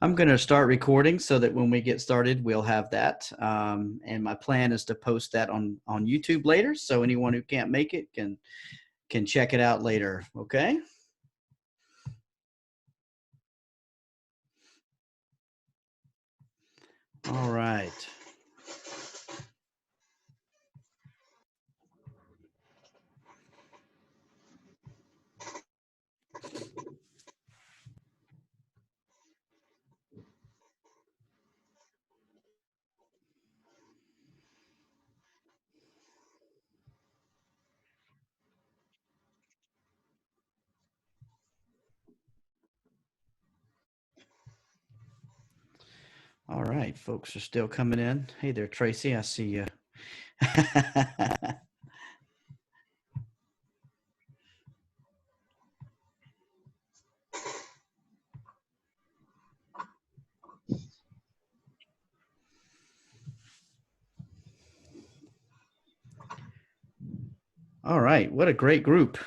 I'm going to start recording so that when we get started, we'll have that. And my plan is to post that on YouTube later, so anyone who can't make it can check it out later. Okay. All right. All right, folks are still coming in. Hey there, Tracy. I see you. All right, what a great group.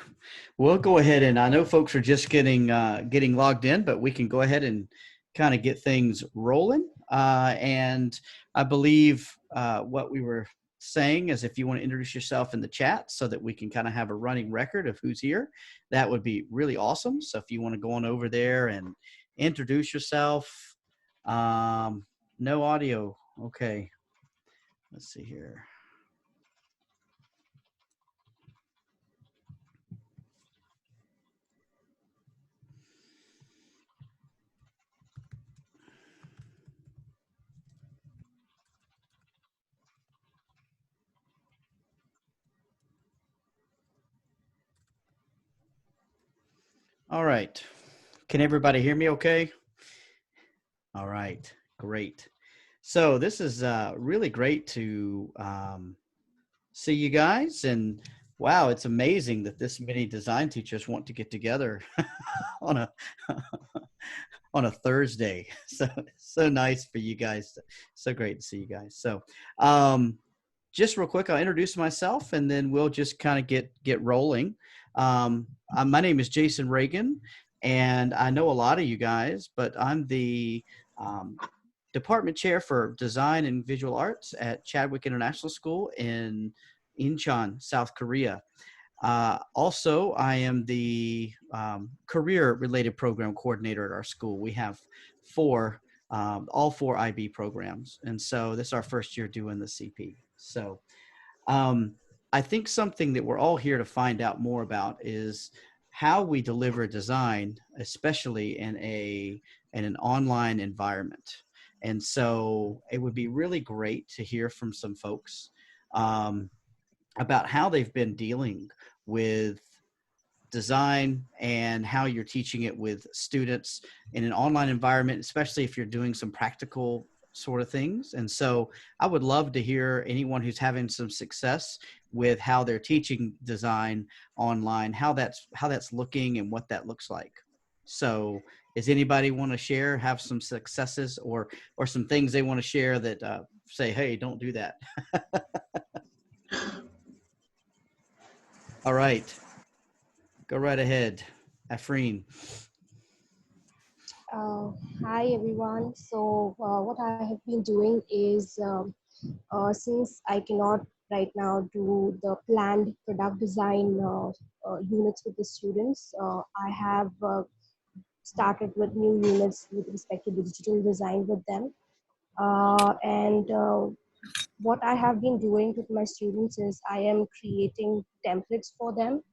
We'll go ahead and I know folks are just getting logged in, but we can go ahead and kind of get things rolling. And I believe what we were saying is if you want to introduce yourself in the chat so that we can kind of have a running record of who's here, that would be really awesome. So if you want to go on over there and introduce yourself. No audio. Okay. Let's see here. All right. Can everybody hear me okay? All right. Great. So this is really great to see you guys. And wow, it's amazing that this many design teachers want to get together on a on a Thursday. So nice for you guys. So great to see you guys. So just real quick, I'll introduce myself and then we'll just kind of get rolling. My name is Jason Reagan, and I know a lot of you guys, but I'm the department chair for design and visual arts at Chadwick International School in Incheon, South Korea. Also, I am the career-related program coordinator at our school. We have all four IB programs, and so this is our first year doing the CP. So I think something that we're all here to find out more about is how we deliver design, especially in an online environment. And so it would be really great to hear from some folks about how they've been dealing with design and how you're teaching it with students in an online environment, especially if you're doing some practical sort of things. And so I would love to hear anyone who's having some success with how they're teaching design online, how that's looking and what that looks like. So does anybody want to share, have some successes or some things they want to share that say, hey, don't do that? All right. Go right ahead, Afreen. Hi everyone. So what I have been doing is since I cannot right now do the planned product design units with the students, I have started with new units with respect to digital design with them. And what I have been doing with my students is I am creating templates for them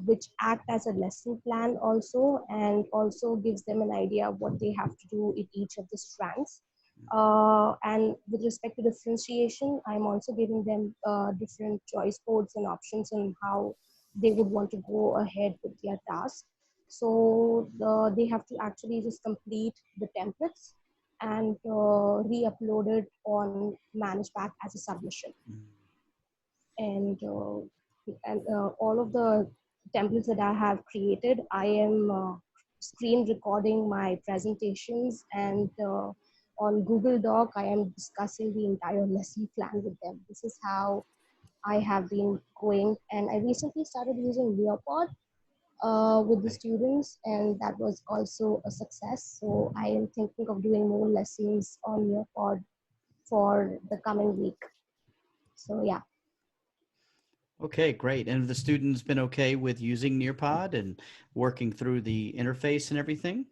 which act as a lesson plan also, and also gives them an idea of what they have to do in each of the strands. And with respect to differentiation, I'm also giving them different choice codes and options on how they would want to go ahead with their task. So they have to actually just complete the templates and re-upload it on ManagePack as a submission. And all of the templates that I have created, I am screen recording my presentations, and on Google Doc, I am discussing the entire lesson plan with them. This is how I have been going. And I recently started using Leopard with the Okay. students, and that was also a success. So I am thinking of doing more lessons on Nearpod for the coming week. So yeah. Okay, great. And have the students been okay with using Nearpod and working through the interface and everything?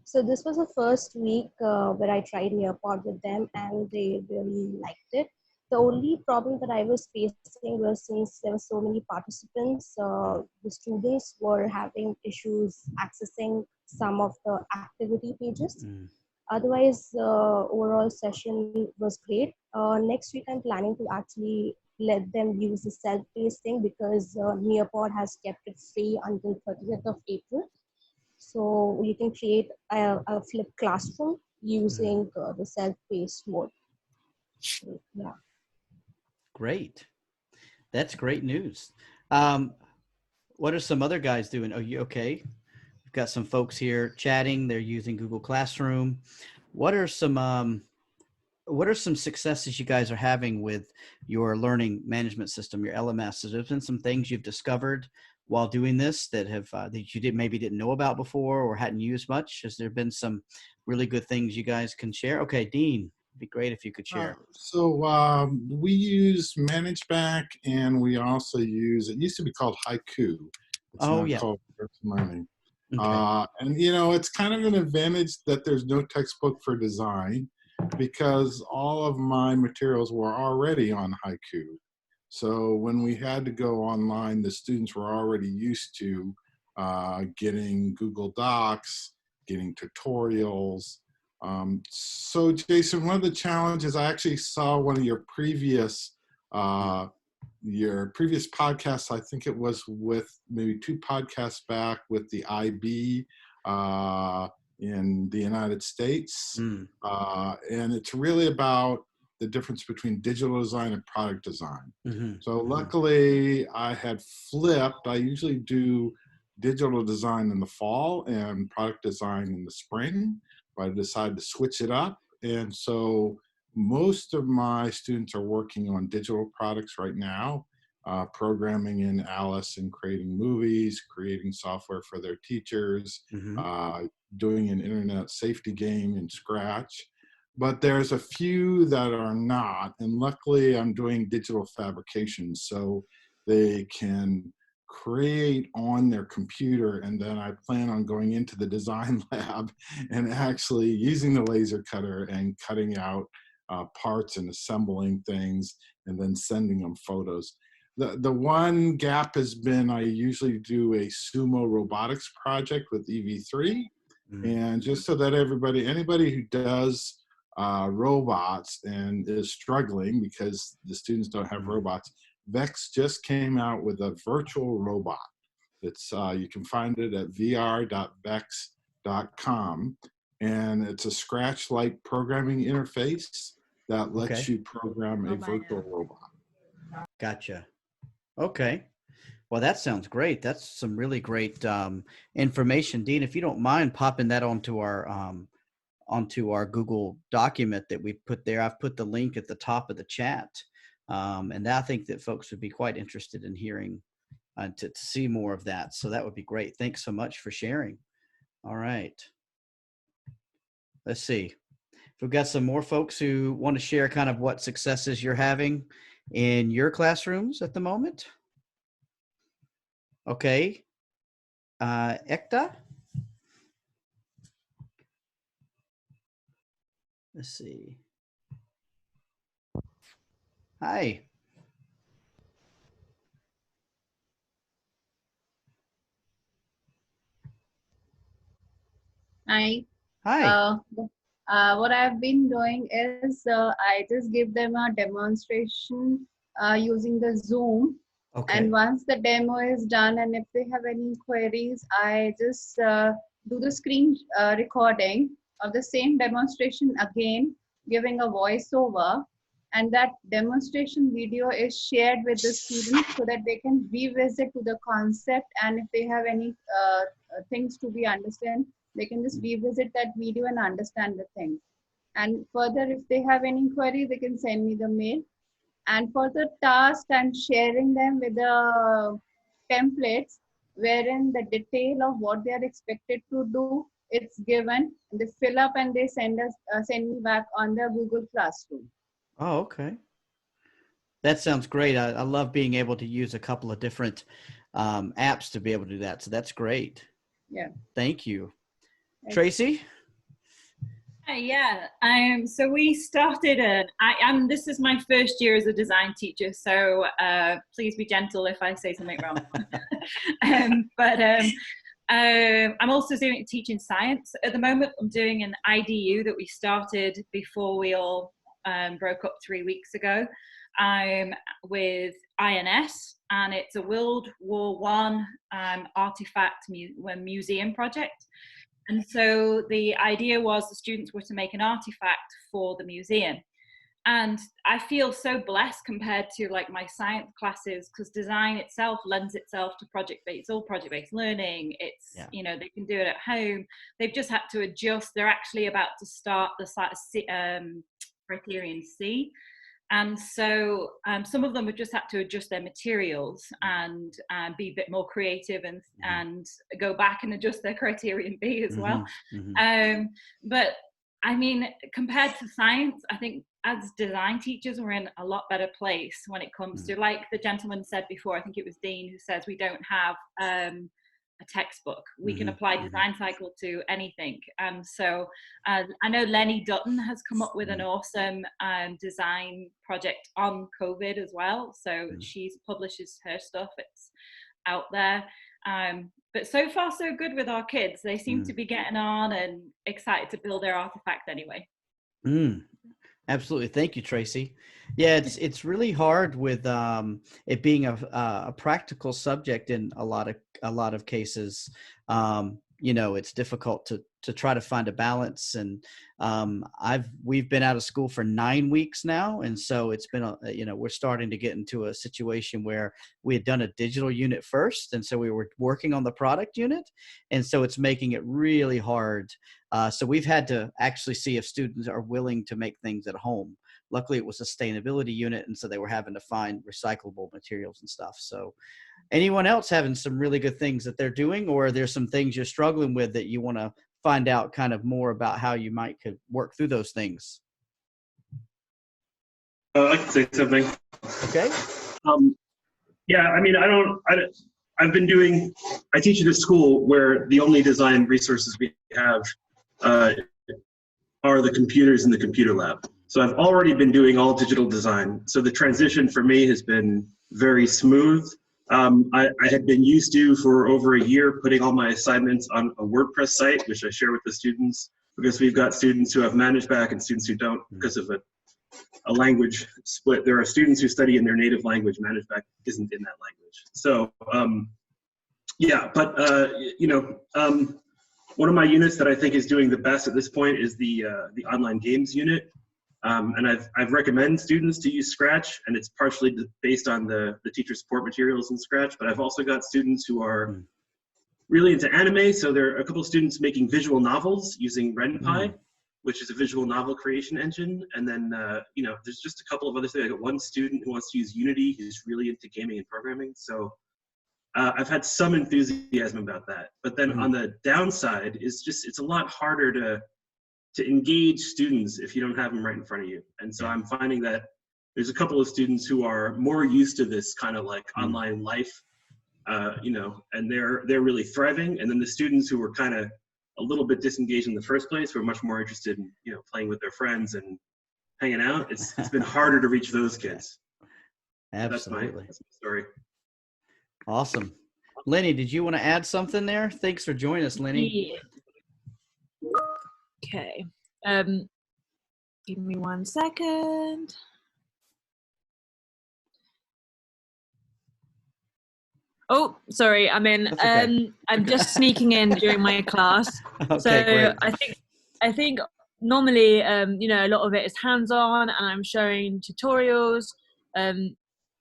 So this was the first week where I tried Nearpod with them, and they really liked it. The only problem that I was facing was, since there were so many participants, the students were having issues accessing some of the activity pages. Mm, Otherwise, the overall session was great. Next week, I'm planning to actually let them use the self-paced thing, because Nearpod has kept it free until 30th of April. So you can create a flipped classroom mm, using the self-paced mode. So, yeah. great. That's great news. Um, what are some other guys doing? Oh, you okay? We've got some folks here chatting. They're using Google Classroom. What are some what are some successes you guys are having with your learning management system, your LMS? Has there been some things you've discovered while doing this that have that you maybe didn't know about before or hadn't used much? Has there been some really good things you guys can share? Okay, Dean, it'd be great if you could share. We use ManageBack, and we also use, it used to be called Haiku. It's Oh now yeah. called Earth Learning. Okay. And you know, it's kind of an advantage that there's no textbook for design, because all of my materials were already on Haiku. So when we had to go online, the students were already used to getting Google Docs, getting tutorials. So Jason, one of the challenges, I actually saw one of uh, your previous podcasts. I think it was with maybe two podcasts back with the IB in the United States. Mm, And it's really about the difference between digital design and product design. mm-hmm, So mm-hmm, luckily I had flipped. I usually do digital design in the fall and product design in the spring, but I decided to switch it up. And so most of my students are working on digital products right now, programming in Alice and creating movies, creating software for their teachers, mm-hmm. uh, doing an internet safety game in Scratch. But there's a few that are not, and luckily I'm doing digital fabrication, so they can create on their computer, and then I plan on going into the design lab and actually using the laser cutter and cutting out parts and assembling things and then sending them photos. The one gap has been, I usually do a sumo robotics project with EV3, Mm, and just so that anybody who does robots and is struggling because the students don't have mm. robots, Vex just came out with a virtual robot. It's you can find it at vr.vex.com, and it's a Scratch-like programming interface that lets Okay, you program a virtual robot. gotcha. Okay. Well, that sounds great. That's some really great information, Dean. If you don't mind popping that onto our Google document that we put there, I've put the link at the top of the chat, and I think that folks would be quite interested in hearing to see more of that. So that would be great. Thanks so much for sharing. All right, let's see. If we've got some more folks who want to share kind of what successes you're having in your classrooms at the moment. Okay, Ekta. Let's see. Hi. I Hi. uh, what I've been doing is I just give them a demonstration using the Zoom, and Okay. once the demo is done, and if they have any queries, I just do the screen recording of the same demonstration again, giving a voiceover, and that demonstration video is shared with the students so that they can revisit to the concept, and if they have any things to be understand, they can just revisit that video and understand the things. And further, if they have any query, they can send me the mail. And for the task, I'm sharing them with the templates wherein the detail of what they are expected to do, it's given, they fill up and they send me back on the Google Classroom. Oh, okay. That sounds great. I love being able to use a couple of different apps to be able to do that. So that's great. Yeah. Thank you. Right. Tracy? Yeah, so we started, this is my first year as a design teacher, so please be gentle if I say something wrong. I'm also teaching science at the moment. I'm doing an IDU that we started before we all broke up 3 weeks ago. I'm with INS, and it's a World War I artifact museum project. And so the idea was the students were to make an artifact for the museum. And I feel so blessed compared to like my science classes, because design itself lends itself to project-based, all project-based learning. It's, you know, they can do it at home. They've just had to adjust. They're actually about to start the criterion C. And so some of them have just had to adjust their materials and be a bit more creative and go back and adjust their criterion B as well. But I mean, compared to science, I think as design teachers, we're in a lot better place when it comes to, like the gentleman said before, I think it was Dean who says we don't have a textbook. We can apply design cycle to anything. So I know Lenny Dutton has come up with an awesome design project on COVID as well. So she publishes her stuff. It's out there. But so far so good with our kids. They seem to be getting on and excited to build their artifact anyway. Absolutely. Thank you, Tracy. Yeah, it's really hard with it being a practical subject in a lot of cases. You know, it's difficult to try to find a balance. And we've been out of school for 9 weeks now, and so it's been we're starting to get into a situation where we had done a digital unit first, and so we were working on the product unit, and so it's making it really hard. So we've had to actually see if students are willing to make things at home. Luckily, it was a sustainability unit, and so they were having to find recyclable materials and stuff. So anyone else having some really good things that they're doing, or there's some things you're struggling with that you want to find out kind of more about how you could work through those things? I can say something. Okay. Yeah, I mean, I teach at a school where the only design resources we have are the computers in the computer lab. So I've already been doing all digital design. So the transition for me has been very smooth. I had been used to, for over a year, putting all my assignments on a WordPress site, which I share with the students, because we've got students who have ManageBack and students who don't because of a language split. There are students who study in their native language. ManageBack isn't in that language. So yeah, but one of my units that I think is doing the best at this point is the online games unit. And I've recommended students to use Scratch, and it's partially based on the teacher support materials in Scratch, but I've also got students who are really into anime. So there are a couple of students making visual novels using RenPy, which is a visual novel creation engine. And then, there's just a couple of other things. I got one student who wants to use Unity, who's really into gaming and programming. So I've had some enthusiasm about that. But then on the downside is it's a lot harder to engage students if you don't have them right in front of you. And so I'm finding that there's a couple of students who are more used to this kind of like online life, and they're really thriving. And then the students who were kind of a little bit disengaged in the first place were much more interested in, playing with their friends and hanging out. It's been harder to reach those kids. Absolutely. That's my story. Awesome. Lenny, did you want to add something there? Thanks for joining us, Lenny. Okay. Give me 1 second. Oh, sorry. I'm in. Okay. I'm just sneaking in during my class. Okay, So great. I think normally, a lot of it is hands-on, and I'm showing tutorials.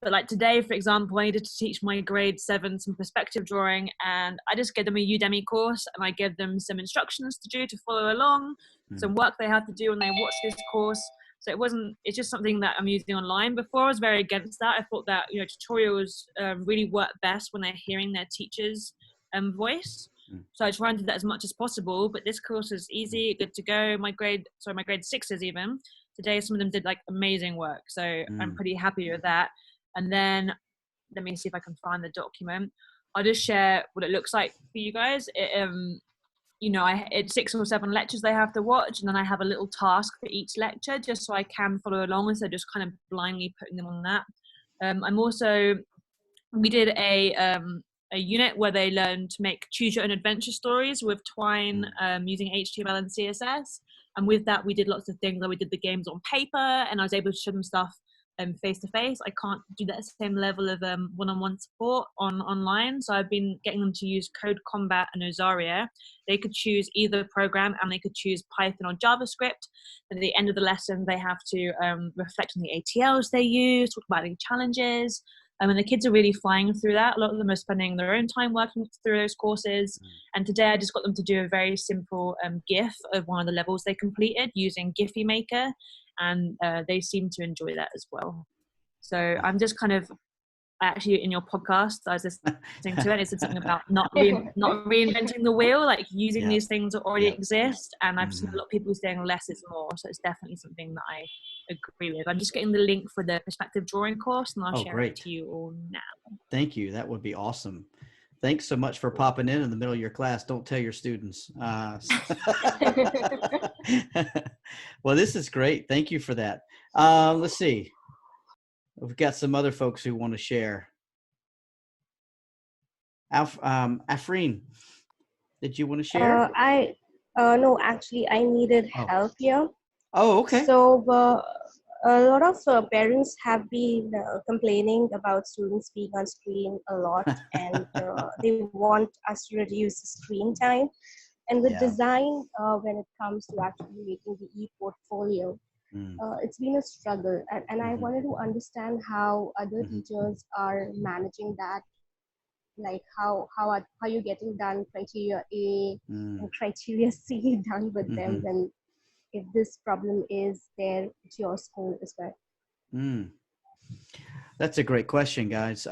But like today, for example, I needed to teach my grade 7 some perspective drawing, and I just gave them a Udemy course, and I gave them some instructions to do to follow along, some work they had to do when they watched this course. So it's just something that I'm using online. Before I was very against that. I thought that, tutorials really work best when they're hearing their teachers voice. So I try and do that as much as possible, but this course is easy, good to go. My grade sixes even, today some of them did like amazing work. So I'm pretty happy with that. And then let me see if I can find the document. I'll just share what it looks like for you guys. It's 6 or 7 lectures they have to watch, and then I have a little task for each lecture just so I can follow along instead of just kind of blindly putting them on that. We did a unit where they learned to make choose your own adventure stories with Twine using HTML and CSS. And with that, we did lots of things. Like we did the games on paper, and I was able to show them stuff face to face. I can't do that same level of one-on-one support online. So I've been getting them to use Code Combat and Osaria. They could choose either program, and they could choose Python or JavaScript. And at the end of the lesson, they have to reflect on the ATLs they use, talk about any challenges. And the kids are really flying through that. A lot of them are spending their own time working through those courses. And today I just got them to do a very simple GIF of one of the levels they completed using Giphy Maker. And they seem to enjoy that as well. So I'm just kind of, actually in your podcast, I was listening to it. It said something about not reinventing the wheel, like using these things that already exist. And I've seen a lot of people saying less is more. So it's definitely something that I agree with. I'm just getting the link for the perspective drawing course, and I'll share it to you all now. Thank you. That would be awesome. Thanks so much for popping in the middle of your class. Don't tell your students. Well, this is great. Thank you for that. Let's see. We've got some other folks who want to share. Afreen, did you want to share? No, actually, I needed help here. Oh, okay. So a lot of parents have been complaining about students being on screen a lot, and they want us to reduce the screen time. And with design, when it comes to actually making the e-portfolio, it's been a struggle. And I wanted to understand how other teachers are managing that. Like how you getting done criteria A and criteria C done with them, when if this problem is there at your school as well? That's a great question, guys.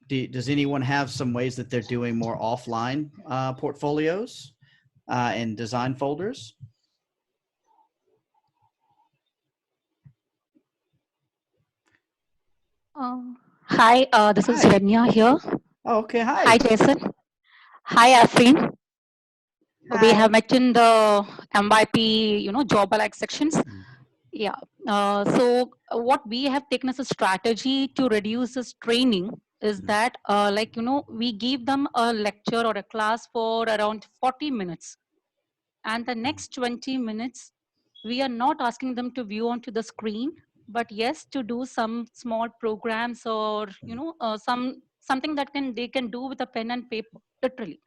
Does anyone have some ways that they're doing more offline portfolios and design folders? Hi, this is Renya here. Oh, okay. Hi. Hi, Jason. Hi, Afreen. Hi. We have met in the MYP, job alike sections. Yeah. So what we have taken as a strategy to reduce this training is that, we give them a lecture or a class for around 40 minutes. And the next 20 minutes, we are not asking them to view onto the screen, but yes, to do some small programs or, something that they can do with a pen and paper, literally.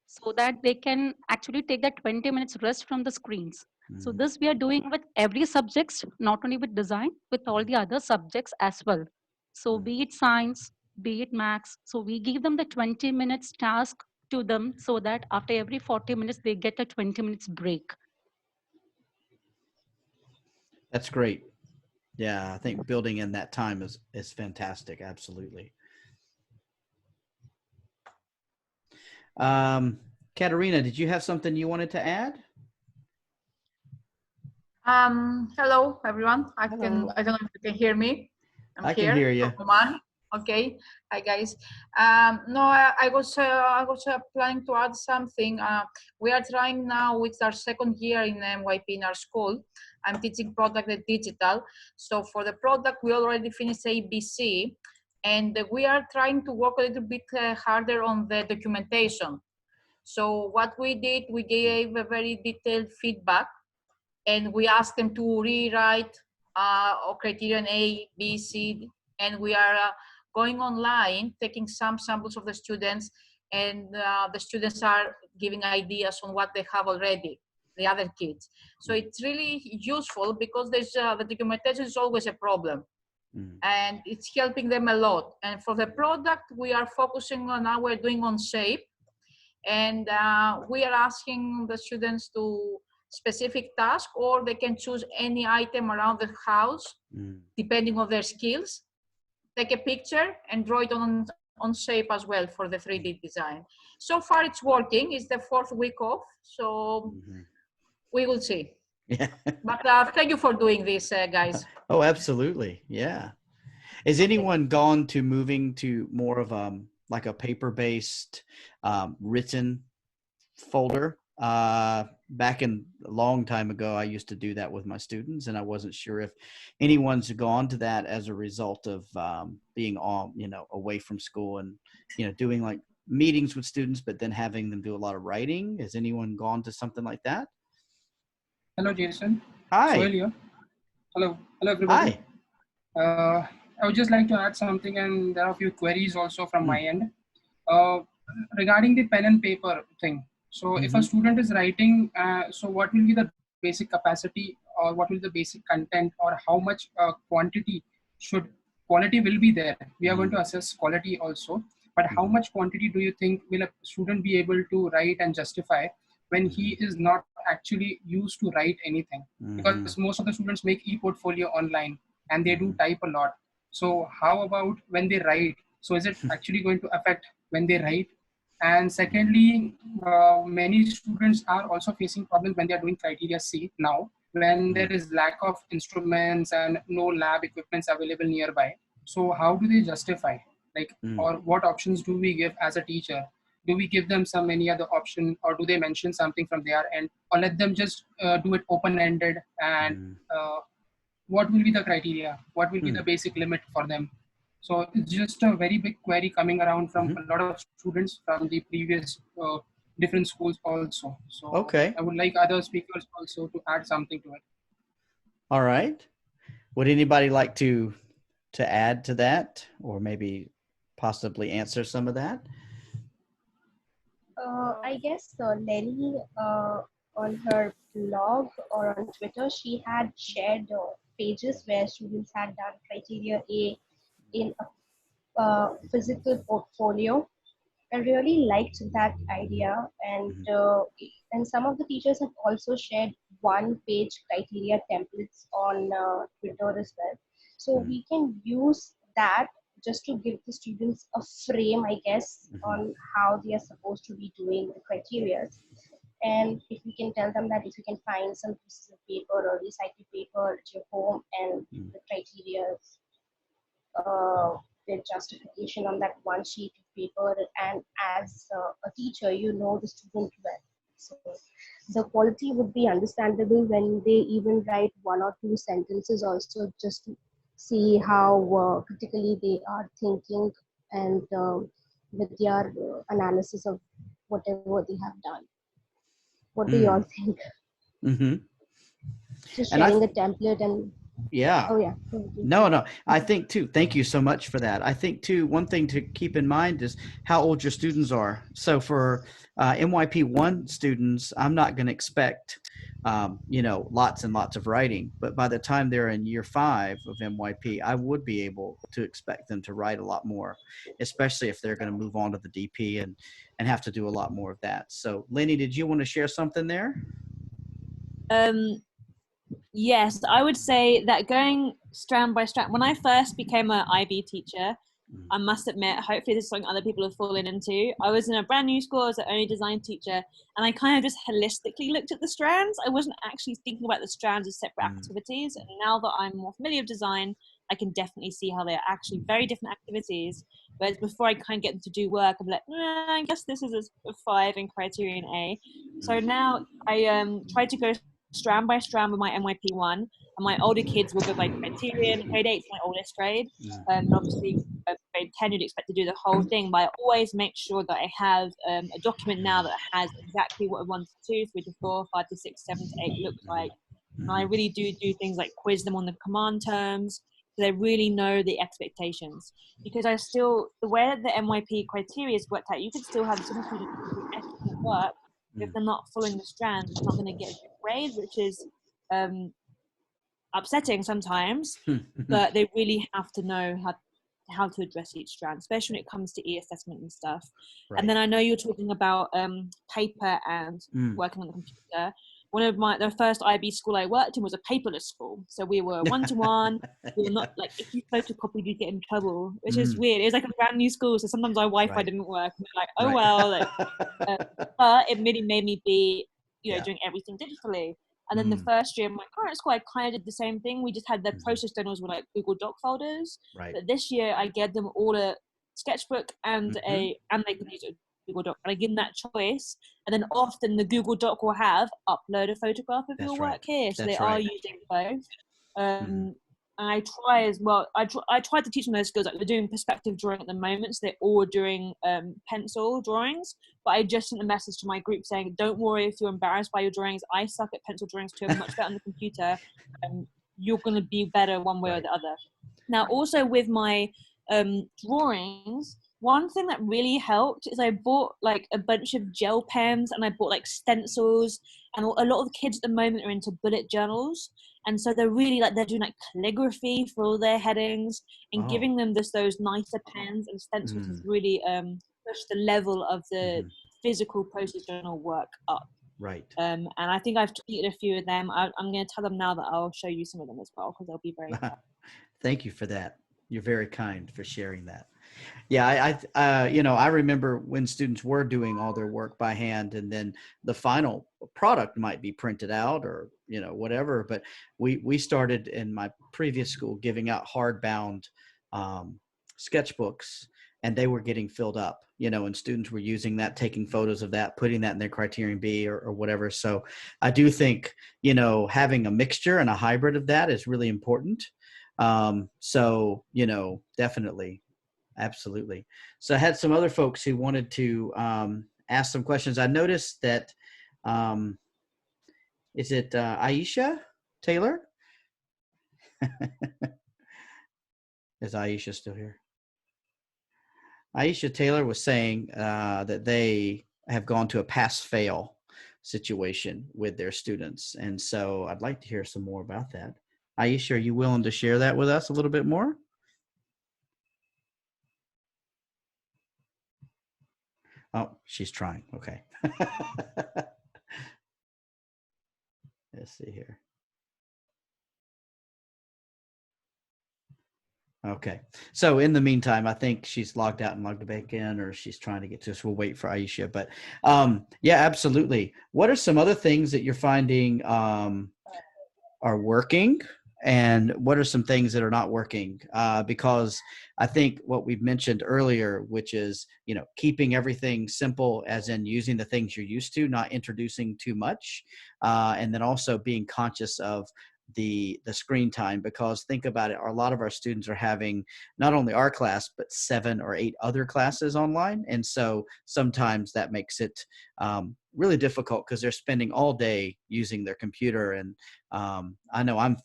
So that they can actually take that 20 minutes rest from the screens. So this we are doing with every subject, not only with design, with all the other subjects as well. So be it science, be it maths. So we give them the 20 minutes task to them so that after every 40 minutes, they get a 20 minutes break. That's great. Yeah, I think building in that time is fantastic. Absolutely. Katerina, did you have something you wanted to add? Hello, everyone. I don't know if you can hear me. I can hear you. Okay. Hi, guys. No, I was planning to add something. We are trying now, it's our second year in MYP in our school. I'm teaching product and digital. So for the product, we already finished ABC, and we are trying to work a little bit harder on the documentation. So what we did, we gave a very detailed feedback, and we asked them to rewrite criterion A, B, C, and we are going online, taking some samples of the students, and the students are giving ideas on what they have already, the other kids. So it's really useful because there's the documentation is always a problem. And it's helping them a lot. And for the product, we are focusing on now, we're doing on shape, and we are asking the students to specific task, or they can choose any item around the house, depending on their skills. Take a picture and draw it on on shape as well for the 3D design. So far it's working. It's the 4th week off, so we will see. Yeah. But thank you for doing this, guys. Oh, absolutely. Yeah. Is anyone gone to moving to more of like a paper-based written folder? Back in a long time ago, I used to do that with my students, and I wasn't sure if anyone's gone to that as a result of being all, away from school and, doing like meetings with students, but then having them do a lot of writing. Has anyone gone to something like that? Hello, Jason. Hi. Sohail here. Hello everybody. Hi. I would just like to add something, and there are a few queries also from my end regarding the pen and paper thing. So if a student is writing, so what will be the basic capacity, or what will be the basic content, or how much quality will be there? We are going to assess quality also, but how much quantity do you think will a student be able to write and justify when he is not actually used to write anything? Because most of the students make e-portfolio online and they do type a lot. So how about when they write? So is it actually going to affect when they write? And secondly, many students are also facing problems when they are doing criteria C now, when there is lack of instruments and no lab equipments available nearby. So how do they justify? Like, or what options do we give as a teacher? Do we give them any other option, or do they mention something from their end, or let them just do it open-ended? And what will be the criteria? What will be the basic limit for them? So it's just a very big query coming around from a lot of students from the previous different schools also. So I would like other speakers also to add something to it. All right. Would anybody like to add to that, or maybe possibly answer some of that? I guess Nelly on her blog or on Twitter, she had shared pages where students had done criteria A in a physical portfolio. I really liked that idea, and some of the teachers have also shared one-page criteria templates on Twitter as well. So we can use that just to give the students a frame, I guess, on how they are supposed to be doing the criteria. And if we can tell them that if you can find some pieces of paper or recycled paper at your home and the criteria, the justification on that one sheet of paper, and as a teacher, you know the student well. So the quality would be understandable when they even write one or two sentences also, just to see how critically they are thinking and with their analysis of whatever they have done. What do you all think? Just sharing a template and yeah. Oh yeah. No. I think too. Thank you so much for that. I think too, one thing to keep in mind is how old your students are. So for MYP 1 students, I'm not going to expect, lots and lots of writing. But by the time they're in year 5 of MYP, I would be able to expect them to write a lot more, especially if they're going to move on to the DP and have to do a lot more of that. So Lenny, did you want to share something there? Yes, I would say that going strand by strand, when I first became an IB teacher, I must admit, hopefully this is something other people have fallen into. I was in a brand new school, I was the only design teacher, and I kind of just holistically looked at the strands. I wasn't actually thinking about the strands as separate activities. And now that I'm more familiar with design, I can definitely see how they're actually very different activities. Whereas before I kind of get them to do work, I'm like, I guess this is a 5 in criterion A. So now I try to go strand by strand with my MYP 1, and my older kids will go by criterion. Grade 8 is my oldest grade, and obviously grade 10 you'd expect to do the whole thing, but I always make sure that I have a document now that has exactly what 1 to 2, 3 to 4, 5 to 6, 7 to 8 looks like. And I really do things like quiz them on the command terms, so they really know the expectations. Because the way that the MYP criteria is worked out, you could still have some students do excellent work. If they're not following the strands, they're not going to get a good grade, which is upsetting sometimes. But they really have to know how how to address each strand, especially when it comes to e-assessment and stuff. Right. And then I know you're talking about paper and working on the computer. One of the first IB school I worked in was a paperless school. So we were one-to-one. We were not like, if you photocopied, you get in trouble, which is weird. It was like a brand new school. So sometimes our Wi-Fi didn't work. And we're like, oh, well, like, but it really made me be, doing everything digitally. And then the first year in my current school, I kind of did the same thing. We just had the process journals were like Google Doc folders. Right. But this year I gave them all a sketchbook and they can use a Google Doc. And I give them that choice. And then often the Google Doc will have upload a photograph of your work here. So they are using both. And I try as well. I try to teach them those skills. Like we're doing perspective drawing at the moment, so they're all doing pencil drawings. But I just sent a message to my group saying, "Don't worry if you're embarrassed by your drawings. I suck at pencil drawings too. I'm much better on the computer. You're going to be better one way or the other." Now, also with my drawings, one thing that really helped is I bought like a bunch of gel pens and I bought like stencils, and a lot of kids at the moment are into bullet journals. And so they're really like, they're doing like calligraphy for all their headings, and giving them just those nicer pens and stencils has really pushed the level of the physical process journal work up. Right. And I think I've tweeted a few of them. I'm going to tell them now that I'll show you some of them as well, because they'll be very Thank you for that. You're very kind for sharing that. Yeah, I remember when students were doing all their work by hand, and then the final product might be printed out or, whatever. But we started in my previous school giving out hardbound sketchbooks, and they were getting filled up, and students were using that, taking photos of that, putting that in their criterion B or whatever. So I do think, having a mixture and a hybrid of that is really important. So, definitely. Absolutely. So I had some other folks who wanted to ask some questions. I noticed that, is it Aisha Taylor? Is Aisha still here? Aisha Taylor was saying that they have gone to a pass-fail situation with their students. And so I'd like to hear some more about that. Aisha, are you willing to share that with us a little bit more? Oh, she's trying. Okay. Let's see here. Okay. So in the meantime, I think she's logged out and logged back in, or she's trying to get to us. We'll wait for Aisha. But yeah, absolutely. What are some other things that you're finding are working? And what are some things that are not working? Because I think what we've mentioned earlier, which is, keeping everything simple, as in using the things you're used to, not introducing too much. And then also being conscious of the screen time, because think about it, a lot of our students are having not only our class, but 7 or 8 other classes online. And so sometimes that makes it really difficult because they're spending all day using their computer. And I know I'm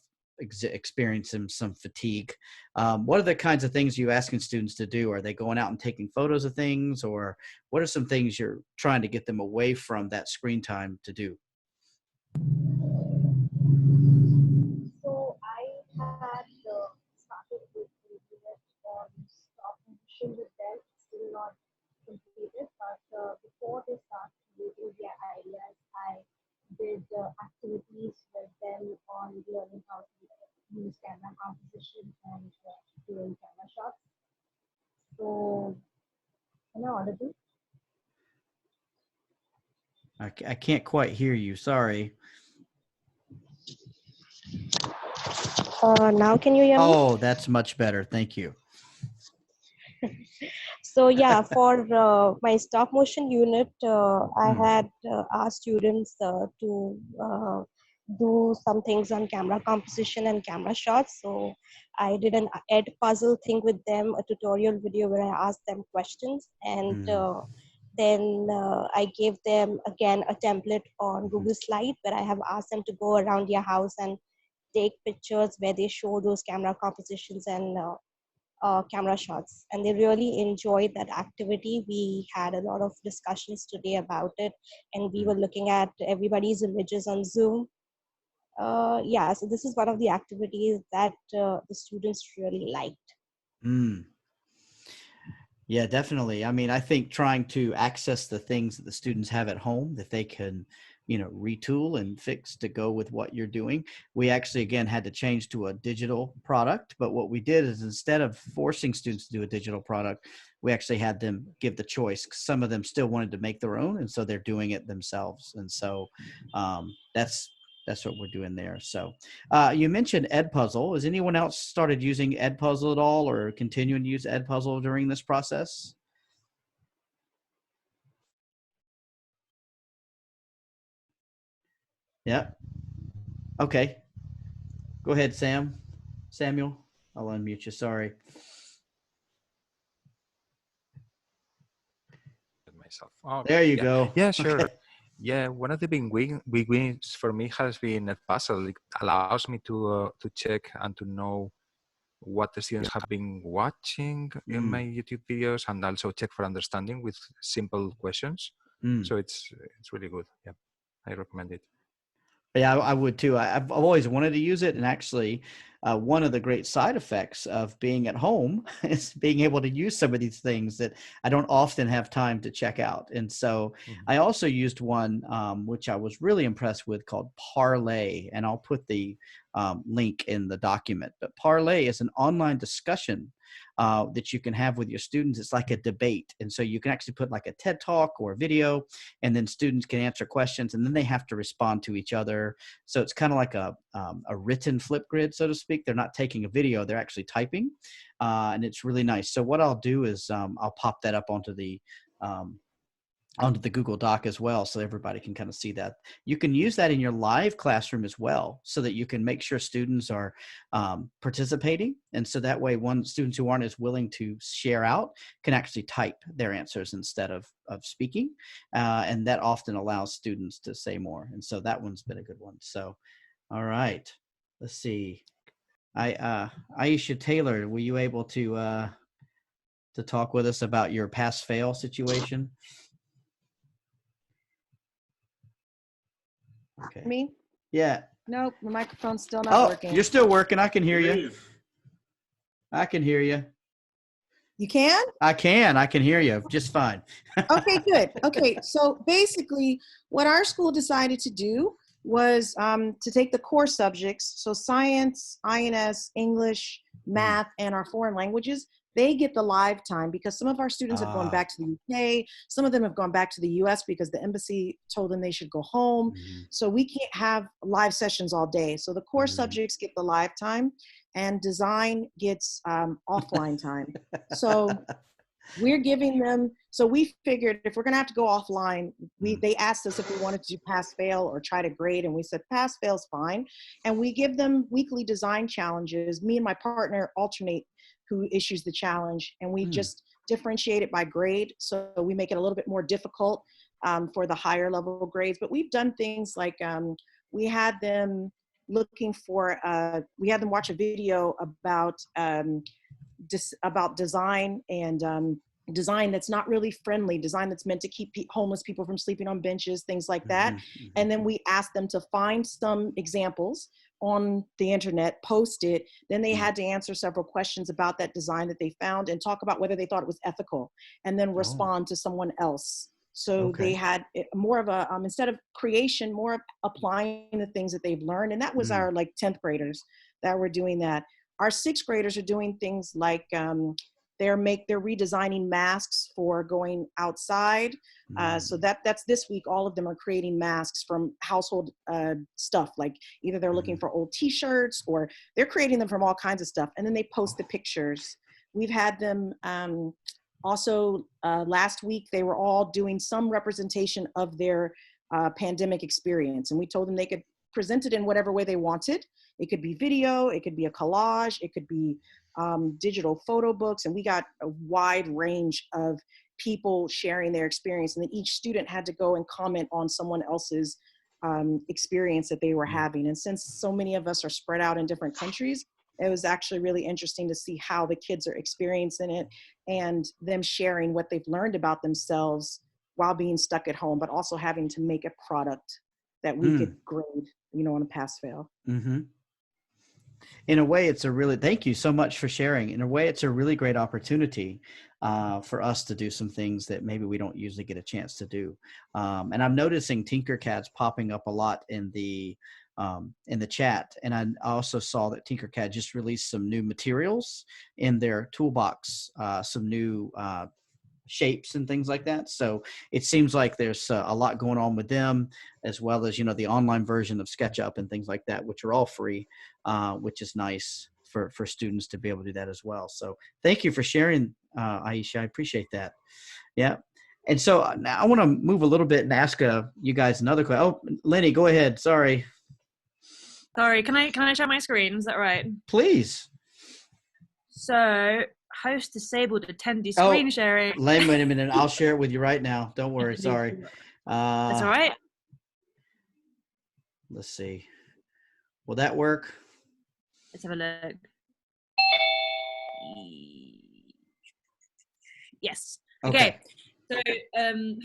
experiencing some fatigue. What are the kinds of things you asking students to do? Are they going out and taking photos of things, or what are some things you're trying to get them away from that screen time to do? So I had started with the unit on stop motion with them, still not completed, but before they start creating their ideas, I did activities with them on learning how to use camera composition and doing camera shots. So, am I audible? I can't quite hear you. Sorry. Now can you hear me? Oh, that's much better. Thank you. So yeah, for my stop motion unit, I had asked students to do some things on camera composition and camera shots. So I did an ed puzzle thing with them, a tutorial video where I asked them questions, and then I gave them again a template on Google Slide where I have asked them to go around their house and take pictures where they show those camera compositions and camera shots, and they really enjoyed that activity. We had a lot of discussions today about it, and we were looking at everybody's images on Zoom. Yeah, so this is one of the activities that the students really liked. Yeah, definitely. I mean, I think trying to access the things that the students have at home that they can, retool and fix to go with what you're doing. We actually, again, had to change to a digital product. But what we did is instead of forcing students to do a digital product, we actually had them give the choice. Some of them still wanted to make their own, and so they're doing it themselves. And so that's what we're doing there. So you mentioned Edpuzzle. Has anyone else started using Edpuzzle at all, or continuing to use Edpuzzle during this process? Yeah. Okay. Go ahead, Samuel. I'll unmute you. Sorry. Myself. Oh, There you yeah. go. Yeah, sure. Okay. Yeah, one of the big wins for me has been a puzzle. It allows me to check and to know what the students have been watching in my YouTube videos, and also check for understanding with simple questions. So it's really good. Yeah, I recommend it. Yeah, I would too. I've always wanted to use it, and actually, one of the great side effects of being at home is being able to use some of these things that I don't often have time to check out. And so, I also used one which I was really impressed with called Parlay, and I'll put the link in the document. But Parlay is an online discussion that you can have with your students. It's like a debate, and so you can actually put like a TED Talk or a video, and then students can answer questions, and then they have to respond to each other. So it's kind of like a written Flipgrid, so to speak. They're not taking a video; they're actually typing, and it's really nice. So what I'll do is I'll pop that up onto the Google Doc as well, so everybody can kind of see that. You can use that in your live classroom as well, so that you can make sure students are participating. And so that way, students who aren't as willing to share out can actually type their answers instead of speaking. And that often allows students to say more. And so that one's been a good one. So, all right, let's see. Aisha Taylor, were you able to talk with us about your pass-fail situation? Okay. Me? Yeah. Nope, the microphone's still not working. You're still working. I can hear you. I can hear you. You can? I can hear you just fine. Okay, good. Okay, so basically what our school decided to do was to take the core subjects, so science, INS, English, math, and our foreign languages. They get the live time because some of our students have gone back to the UK. Some of them have gone back to the US because the embassy told them they should go home. So we can't have live sessions all day. So the core subjects get the live time, and design gets offline time. So we're giving them, so we figured if we're gonna have to go offline, they asked us if we wanted to do pass fail or try to grade, and we said pass fail's fine. And we give them weekly design challenges. Me and my partner alternate who issues the challenge, and we just differentiate it by grade. So we make it a little bit more difficult for the higher level grades. But we've done things like we had them we had them watch a video about design, and design that's not really friendly, design that's meant to keep homeless people from sleeping on benches, things like that. And then we asked them to find some examples on the internet, post it. Then they had to answer several questions about that design that they found and talk about whether they thought it was ethical, and then respond to someone else. So they had more of a, instead of creation, more of applying the things that they've learned. And that was our 10th graders that were doing that. Our 6th graders are doing things like they're redesigning masks for going outside. So that's this week. All of them are creating masks from household stuff. Like either they're looking for old T-shirts, or they're creating them from all kinds of stuff. And then they post the pictures. We've had them also last week, they were all doing some representation of their pandemic experience. And we told them they could present it in whatever way they wanted. It could be video, it could be a collage, it could be digital photo books. And we got a wide range of people sharing their experience. And then each student had to go and comment on someone else's experience that they were having. And since so many of us are spread out in different countries, it was actually really interesting to see how the kids are experiencing it and them sharing what they've learned about themselves while being stuck at home, but also having to make a product that we could grade, on a pass fail. In a way, it's a really, thank you so much for sharing. In a way, it's a really great opportunity for us to do some things that maybe we don't usually get a chance to do. And I'm noticing Tinkercad's popping up a lot in the chat. And I also saw that Tinkercad just released some new materials in their toolbox, some new shapes and things like that. So it seems like there's a lot going on with them, as well as, you know, the online version of SketchUp and things like that, which are all free, which is nice for students to be able to do that as well. So thank you for sharing, Aisha. I appreciate that. Yeah. And so now I want to move a little bit and ask you guys another question. Oh, Lenny, go ahead. Sorry. Sorry, can I share my screen? Is that right? Please. So host disabled attendee screen sharing. Wait a minute. I'll share it with you right now. Don't worry. Sorry. That's all right. Let's see. Will that work? Let's have a look. Yes. Okay. So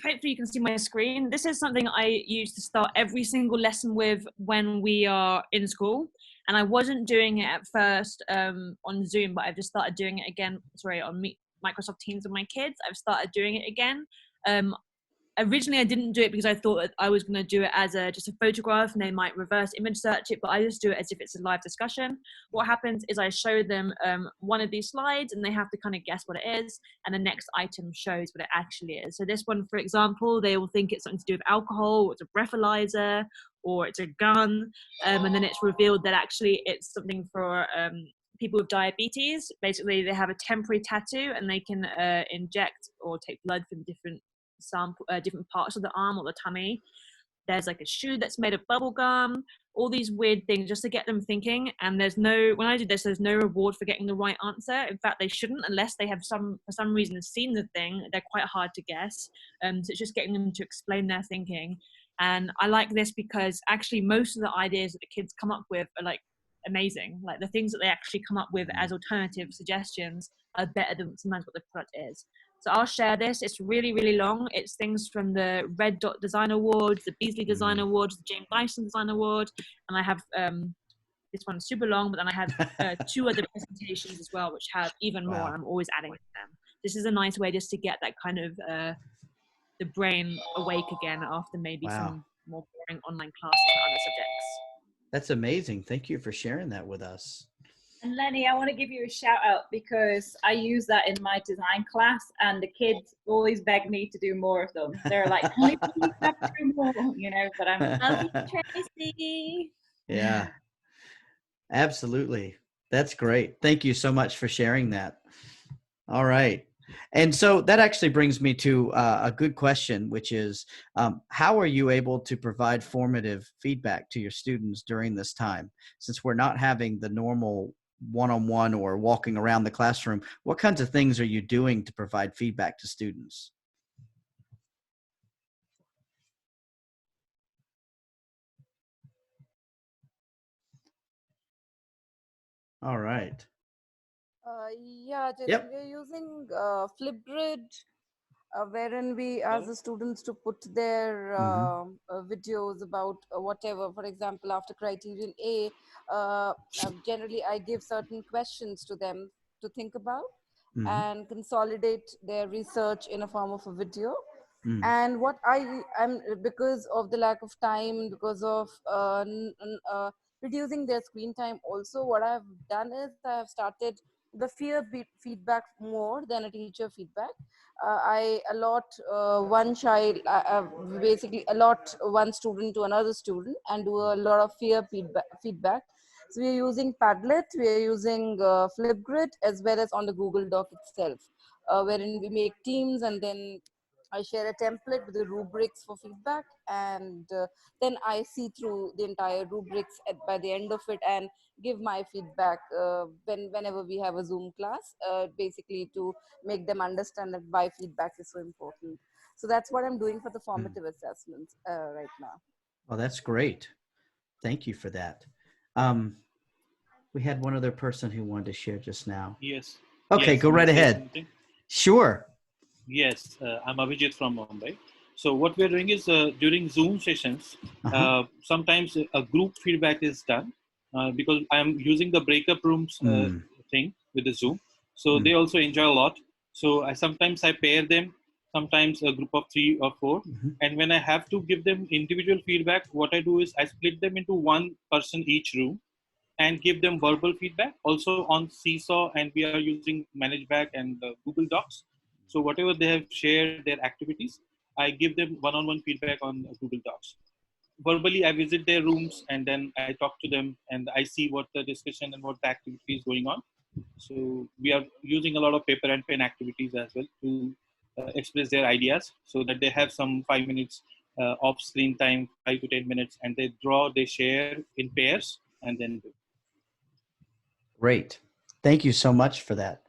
hopefully you can see my screen. This is something I use to start every single lesson with when we are in school. And I wasn't doing it at first on Zoom, but I've just started doing it again. Sorry, on Microsoft Teams with my kids. I've started doing it again. Originally, I didn't do it because I thought that I was going to do it as just a photograph and they might reverse image search it, but I just do it as if it's a live discussion. What happens is I show them one of these slides and they have to kind of guess what it is, and the next item shows what it actually is. So this one, for example, they will think it's something to do with alcohol, or it's a breathalyzer, or it's a gun, and then it's revealed that actually it's something for people with diabetes. Basically, they have a temporary tattoo and they can inject or take blood from different parts of the arm or the tummy. There's like a shoe that's made of bubble gum, all these weird things just to get them thinking. And when I do this, there's no reward for getting the right answer. In fact, they shouldn't, unless they have for some reason seen the thing. They're quite hard to guess. So it's just getting them to explain their thinking. And I like this because actually most of the ideas that the kids come up with are like amazing. Like the things that they actually come up with as alternative suggestions are better than sometimes what the product is. So I'll share this. It's really, really long. It's things from the Red Dot Design Awards, the Beasley Design Awards, the James Dyson Design Award. And I have, this one's super long, but then I have 2 other presentations as well, which have even more. I'm always adding to them. This is a nice way just to get that kind of the brain awake again after maybe some more boring online classes and other subjects. That's amazing. Thank you for sharing that with us. And Lenny, I want to give you a shout out because I use that in my design class and the kids always beg me to do more of them. They're like, can we please have 2 more? You know, but I'm love you, Tracy. Yeah, absolutely. That's great. Thank you so much for sharing that. All right. And so that actually brings me to a good question, which is, how are you able to provide formative feedback to your students during this time? Since we're not having the normal one-on-one or walking around the classroom, what kinds of things are you doing to provide feedback to students? All right. Yeah, we're using Flipgrid, wherein we ask the students to put their videos about whatever. For example, after criterion A, generally I give certain questions to them to think about and consolidate their research in a form of a video. And what I'm, because of the lack of time, because of reducing their screen time also, what I've done is I've started the feedback more than a teacher feedback. I allot one child, basically allot one student to another student and do a lot of feedback. So we are using Padlet, we are using Flipgrid, as well as on the Google Doc itself, wherein we make teams, and then I share a template with the rubrics for feedback, and then I see through the entire rubrics by the end of it and give my feedback whenever we have a Zoom class, basically to make them understand that why feedback is so important. So that's what I'm doing for the formative assessments right now. Oh, that's great. Thank you for that. We had one other person who wanted to share just now. Yes. Okay, yes, go right ahead. Something? Sure. Yes, I'm Abhijit from Mumbai. So what we're doing is during Zoom sessions, sometimes a group feedback is done. because I'm using the breakup rooms thing with the Zoom. So they also enjoy a lot. So sometimes I pair them, sometimes a group of 3 or 4. And when I have to give them individual feedback, what I do is I split them into one person each room and give them verbal feedback also on Seesaw, and we are using ManageBack and Google Docs. So whatever they have shared their activities, I give them one-on-one feedback on Google Docs. Verbally, I visit their rooms and then I talk to them and I see what the discussion and what the activity is going on. So we are using a lot of paper and pen activities as well to express their ideas, so that they have some 5 minutes of screen time, 5 to 10 minutes, and they draw, they share in pairs, and then do. Great. Thank you so much for that.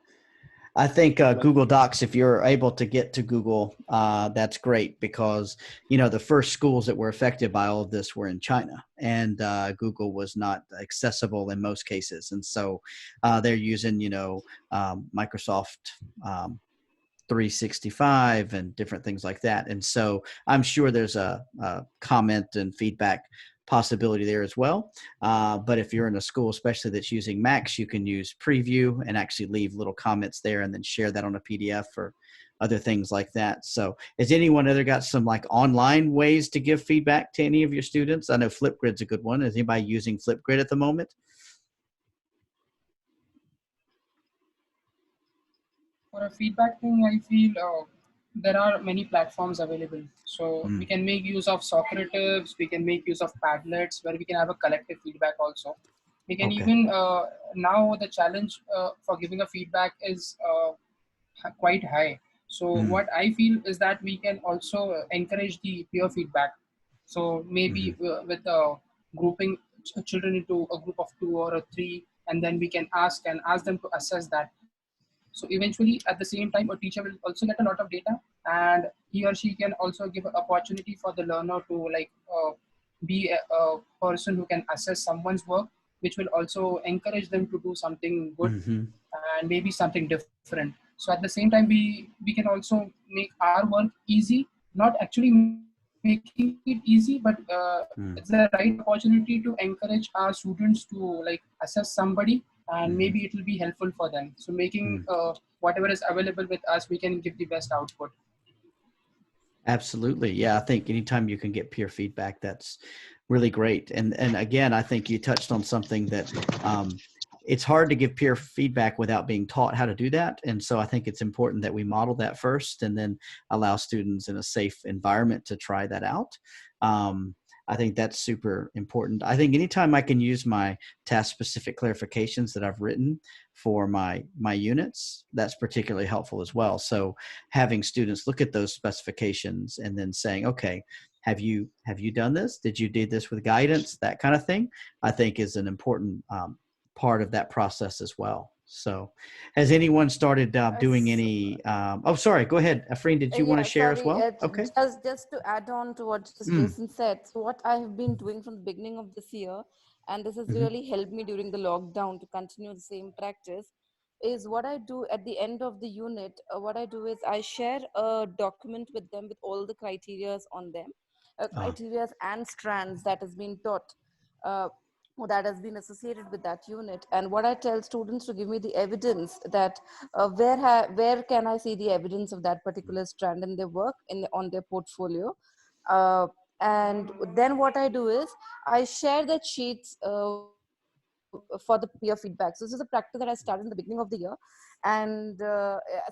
I think Google Docs, if you're able to get to Google, that's great, because, you know, the first schools that were affected by all of this were in China, and Google was not accessible in most cases. And so they're using, you know, Microsoft 365 and different things like that. And so I'm sure there's a comment and feedback possibility there as well. But if you're in a school, especially that's using Macs, you can use preview and actually leave little comments there and then share that on a PDF or other things like that. So has anyone other got some like online ways to give feedback to any of your students? I know Flipgrid's a good one. Is anybody using Flipgrid at the moment? For a feedback thing, I feel there are many platforms available. So we can make use of Socrative, we can make use of Padlets, where we can have a collective feedback also. We can even, now the challenge for giving a feedback is quite high. So what I feel is that we can also encourage the peer feedback. So maybe with grouping children into a group of 2 or a 3, and then we can ask them to assess that. So eventually, at the same time, a teacher will also get a lot of data, and he or she can also give an opportunity for the learner to be a person who can assess someone's work, which will also encourage them to do something good and maybe something different. So at the same time, we can also make our work easy, not actually making it easy, but it's the right opportunity to encourage our students to like assess somebody, and maybe it will be helpful for them. So making whatever is available with us, we can give the best output. Absolutely. Yeah, I think anytime you can get peer feedback, that's really great. And again, I think you touched on something that it's hard to give peer feedback without being taught how to do that. And so I think it's important that we model that first and then allow students in a safe environment to try that out. I think that's super important. I think anytime I can use my task-specific clarifications that I've written for my units, that's particularly helpful as well. So having students look at those specifications and then saying, okay, have you done this? Did you do this with guidance? That kind of thing, I think is an important part of that process as well. So has anyone started doing any, oh, sorry, go ahead. Afreen, did you want to share as well? Okay. Just to add on to what Jason said. So what I have been doing from the beginning of this year, and this has really helped me during the lockdown to continue the same practice, is what I do at the end of the unit. What I do is I share a document with them with all the criterias on them, criterias and strands that has been taught. That has been associated with that unit, and what I tell students to give me the evidence that where can I see the evidence of that particular strand in their work on their portfolio, and then what I do is I share that sheets for the peer feedback. So this is a practice that I started in the beginning of the year, and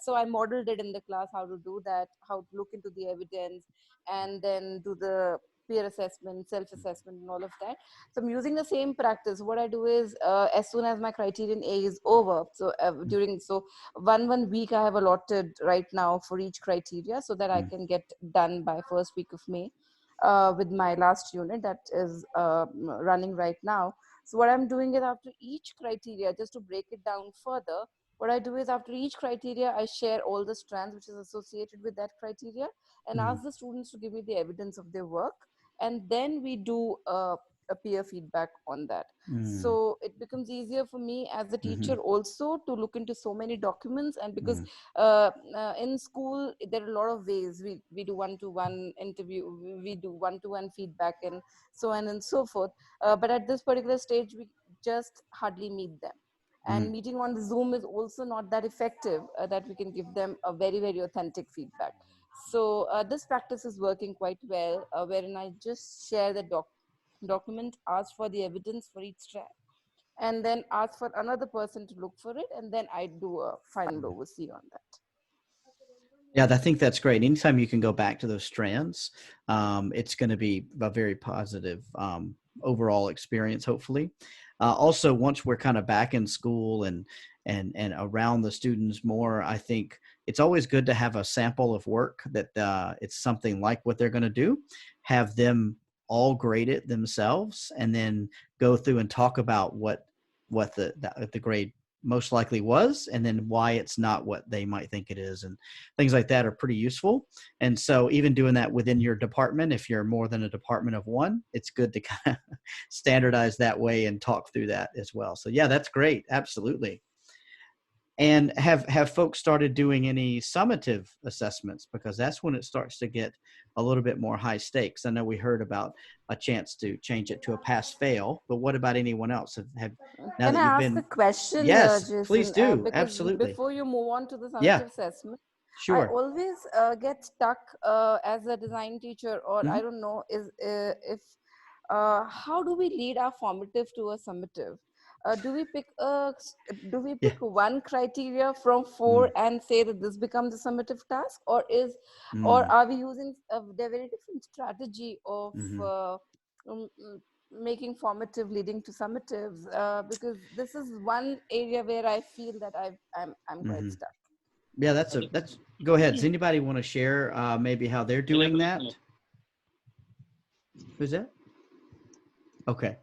so I modeled it in the class how to do that, how to look into the evidence, and then do the peer assessment, self-assessment, and all of that. So I'm using the same practice. What I do is as soon as my criterion A is over, so so one week I have allotted right now for each criteria, so that I can get done by first week of May with my last unit that is running right now. So what I'm doing is after each criteria, just to break it down further, what I do is after each criteria, I share all the strands which is associated with that criteria and ask the students to give me the evidence of their work. And then we do a peer feedback on that. So it becomes easier for me as a teacher also to look into so many documents. And because in school, there are a lot of ways we do one-to-one interview, we do one-to-one feedback and so on and so forth. But at this particular stage, just hardly meet them. And meeting on the Zoom is also not that effective that we can give them a very, very authentic feedback. So this practice is working quite well, wherein I just share the document, ask for the evidence for each strand, and then ask for another person to look for it, and then I do a final oversee on that. Yeah, I think that's great. Anytime you can go back to those strands, it's going to be a very positive overall experience, hopefully. Also, once we're kind of back in school and around the students more, I think it's always good to have a sample of work that it's something like what they're going to do, have them all grade it themselves, and then go through and talk about what the grade most likely was, and then why it's not what they might think it is, and things like that are pretty useful. And so even doing that within your department, if you're more than a department of one, it's good to kind of standardize that way and talk through that as well. So yeah, that's great. Absolutely. And have folks started doing any summative assessments? Because that's when it starts to get a little bit more high stakes. I know we heard about a chance to change it to a pass-fail, but what about anyone else? Now Can that I you've ask been, a question, yes, Jason? please do. Because Absolutely. before you move on to the Yeah, summative assessment, I sure. always get stuck as a design teacher, or I don't know, if how do we lead our formative to a summative? Do we pick one criteria from 4 and say that this becomes a summative task, or are we using a very different strategy of making formative leading to summatives? Because this is one area where I feel that I'm quite stuck. Yeah, that's go ahead. Does anybody want to share maybe how they're doing that? Who's that? Okay.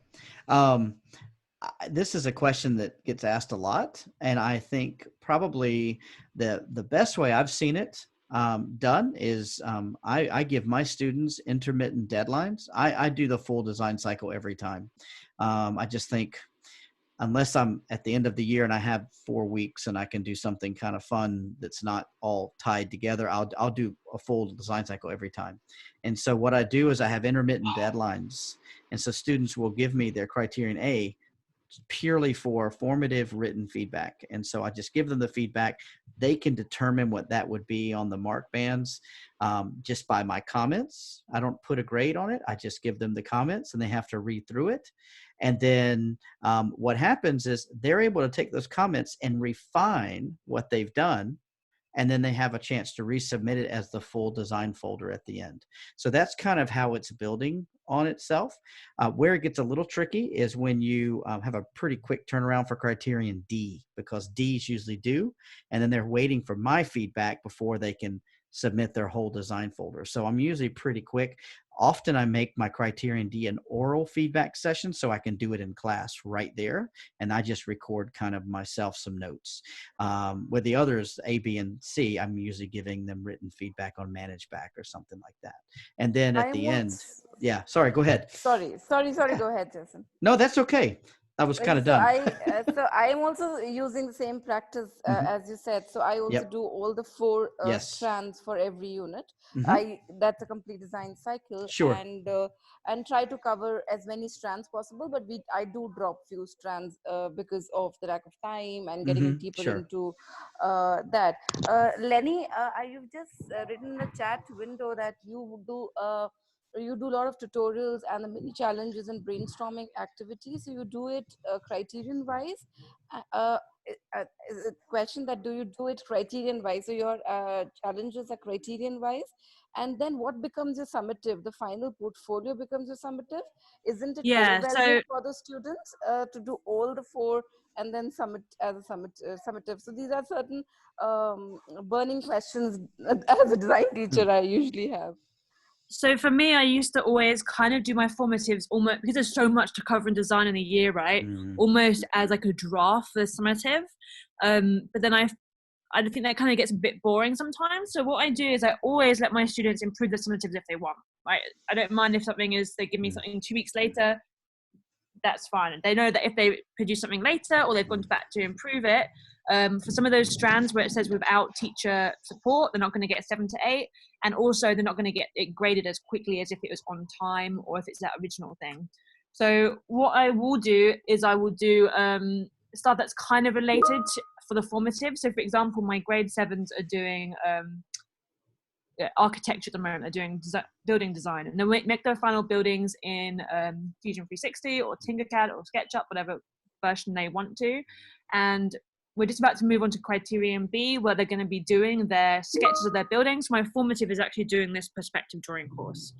This is a question that gets asked a lot, and I think probably the best way I've seen it done is I give my students intermittent deadlines. I do the full design cycle every time. I just think unless I'm at the end of the year and I have 4 weeks and I can do something kind of fun that's not all tied together, I'll do a full design cycle every time. And so what I do is I have intermittent deadlines, and so students will give me their criterion A purely for formative written feedback. And so I just give them the feedback. They can determine what that would be on the mark bands just by my comments. I don't put a grade on it. I just give them the comments and they have to read through it. And then what happens is they're able to take those comments and refine what they've done. And then they have a chance to resubmit it as the full design folder at the end. So that's kind of how it's building on itself. Where it gets a little tricky is when you have a pretty quick turnaround for criterion D, because D's usually do, and then they're waiting for my feedback before they can submit their whole design folder. So I'm usually pretty quick. Often I make my criterion D an oral feedback session so I can do it in class right there. And I just record kind of myself some notes. With the others, A, B, and C, I'm usually giving them written feedback on manage back or something like that. And then at the end, yeah, sorry, go ahead. Sorry, go ahead, Jason. No, that's okay. I was kind of done. So I'm also using the same practice as you said. So I also do all the 4 strands for every unit. That's a complete design cycle. Sure. And try to cover as many strands possible. But I do drop few strands because of the lack of time and getting deeper into that. Lenny, you've just written in the chat window that you do a lot of tutorials and the mini challenges and brainstorming activities. So you do it criterion wise. Is it question that do you do it criterion wise? So your challenges are criterion wise, and then what becomes your summative? The final portfolio becomes your summative. Isn't it overwhelming for the students to do all the 4 and then submit as a summative? So these are certain burning questions as a design teacher I usually have. So for me, I used to always kind of do my formatives almost, because there's so much to cover in design in a year, right? Almost as like a draft for the summative. But then I think that kind of gets a bit boring sometimes. So what I do is I always let my students improve the summatives if they want. Right? I don't mind if something is, they give me something 2 weeks later, that's fine. They know that if they produce something later or they've gone back to improve it, for some of those strands where it says without teacher support, they're not going to get 7 to 8, and also they're not going to get it graded as quickly as if it was on time or if it's that original thing. So what I will do is I will do stuff that's kind of related for the formative. So for example, my grade 7s are doing architecture at the moment. They're doing building design, and they make their final buildings in Fusion 360 or Tinkercad or SketchUp, whatever version they want to. And we're just about to move on to Criterion B, where they're going to be doing their sketches of their buildings. My formative is actually doing this perspective drawing course.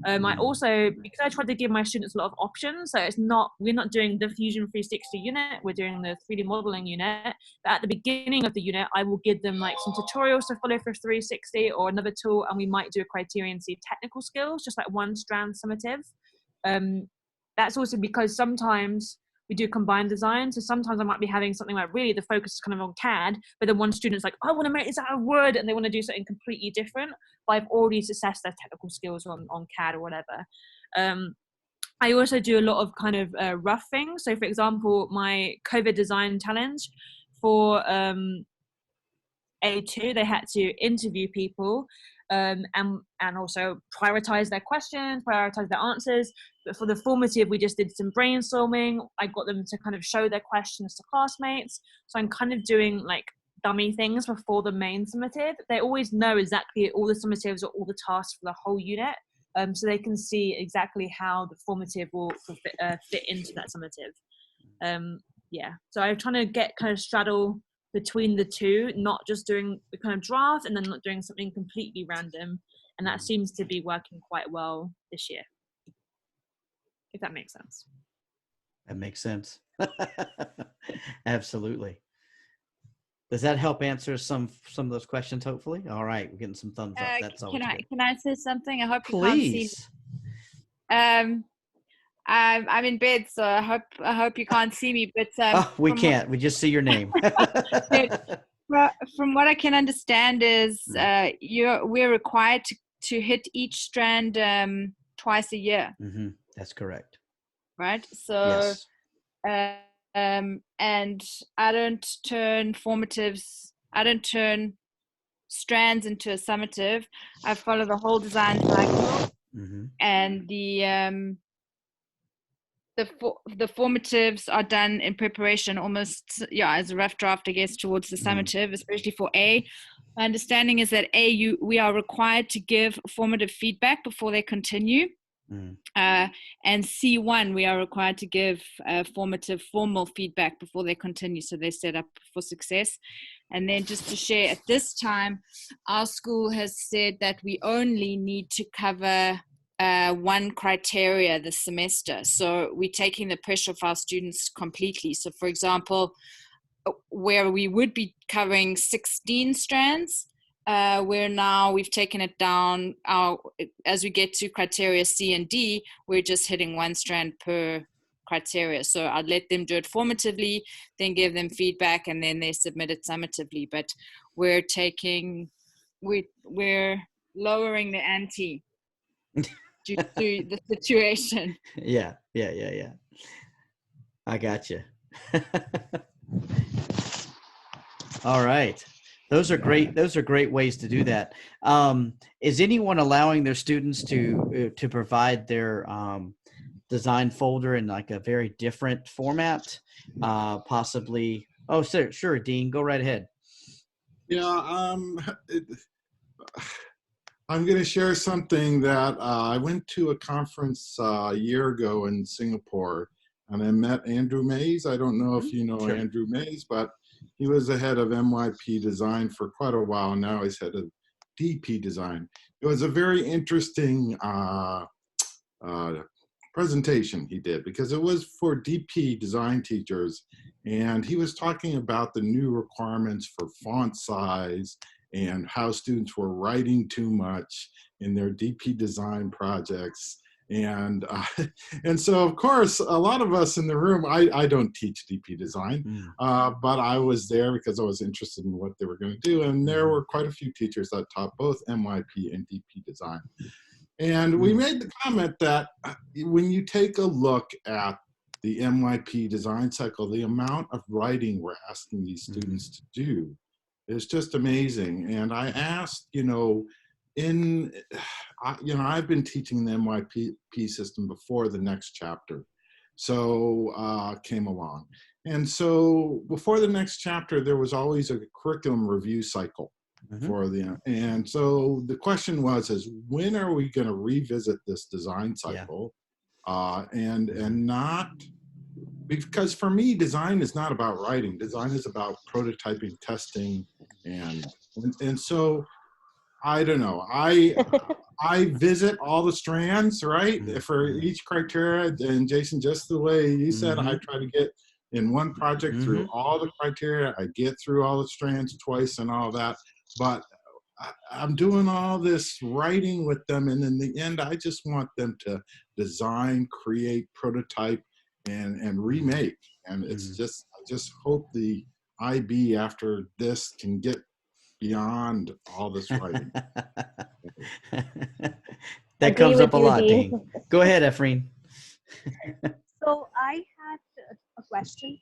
I also, because I tried to give my students a lot of options, so we're not doing the Fusion 360 unit, we're doing the 3D modeling unit. But at the beginning of the unit, I will give them like some tutorials to follow for 360 or another tool, and we might do a Criterion C technical skills, just like one strand summative. That's also because sometimes we do combined design. So sometimes I might be having something like really the focus is kind of on CAD, but then one student's like, I want to make this out of wood, and they want to do something completely different. But I've already assessed their technical skills on CAD or whatever. I also do a lot of kind of rough things. So for example, my COVID design challenge for A2, they had to interview people and also prioritize their questions, prioritize their answers. But for the formative, we just did some brainstorming. I got them to kind of show their questions to classmates. So I'm kind of doing like dummy things before the main summative. They always know exactly all the summatives or all the tasks for the whole unit. So they can see exactly how the formative will fit into that summative. Yeah, so I'm trying to get kind of straddle between the two, not just doing the kind of draft and then not doing something completely random. And that seems to be working quite well this year, if that makes sense. That makes sense. Absolutely. Does that help answer some of those questions, hopefully? All right, we're getting some thumbs up. That's always good. Can I say something? I hope Please. You can't see me. I'm in bed, so I hope you can't see me. But we can't. We just see your name. From what I can understand is we're required to hit each strand twice a year. Mm-hmm. That's correct. Right. So, yes. And I don't turn formatives. I don't turn strands into a summative. I follow the whole design cycle, and the formatives are done in preparation almost as a rough draft, I guess, towards the summative, especially for A. My understanding is that we are required to give formative feedback before they continue. And C1, we are required to give formative formal feedback before they continue, so they're set up for success. And then just to share, at this time, our school has said that we only need to cover one criteria this semester. So we're taking the pressure off our students completely. So for example, where we would be covering 16 strands, we've taken it down. As we get to criteria C and D, we're just hitting one strand per criteria. So I'd let them do it formatively, then give them feedback, and then they submit it summatively. But we're lowering the ante due to the situation. Yeah. I got you. All right. Those are great. Those are great ways to do that. Is anyone allowing their students to provide their design folder in like a very different format? Possibly. Oh, sure, Dean, go right ahead. Yeah. I'm going to share something that I went to a conference a year ago in Singapore, and I met Andrew Mays. I don't know if you know Andrew Mays, but he was the head of MYP Design for quite a while. Now he's head of DP Design. It was a very interesting presentation he did, because it was for DP design teachers, and he was talking about the new requirements for font size and how students were writing too much in their DP design projects. And so, of course, a lot of us in the room, I don't teach DP design, but I was there because I was interested in what they were going to do. And there were quite a few teachers that taught both MYP and DP design. And we made the comment that when you take a look at the MYP design cycle, the amount of writing we're asking these students to do is just amazing. And I asked, I've been teaching the MYP system before the next chapter. So came along. And so before the next chapter, there was always a curriculum review cycle for the, and so the question was, is when are we going to revisit this design cycle? And not, because for me, design is not about writing. Design is about prototyping, testing, and so I don't know. I visit all the strands, right, for each criteria. And Jason, just the way you said, I try to get in one project through all the criteria. I get through all the strands twice and all that. But I'm doing all this writing with them, and in the end, I just want them to design, create, prototype, and remake. And it's just, I just hope the IB after this can get beyond all this writing. That comes up a lot, Dean. Go ahead, Efreen. So I had a question.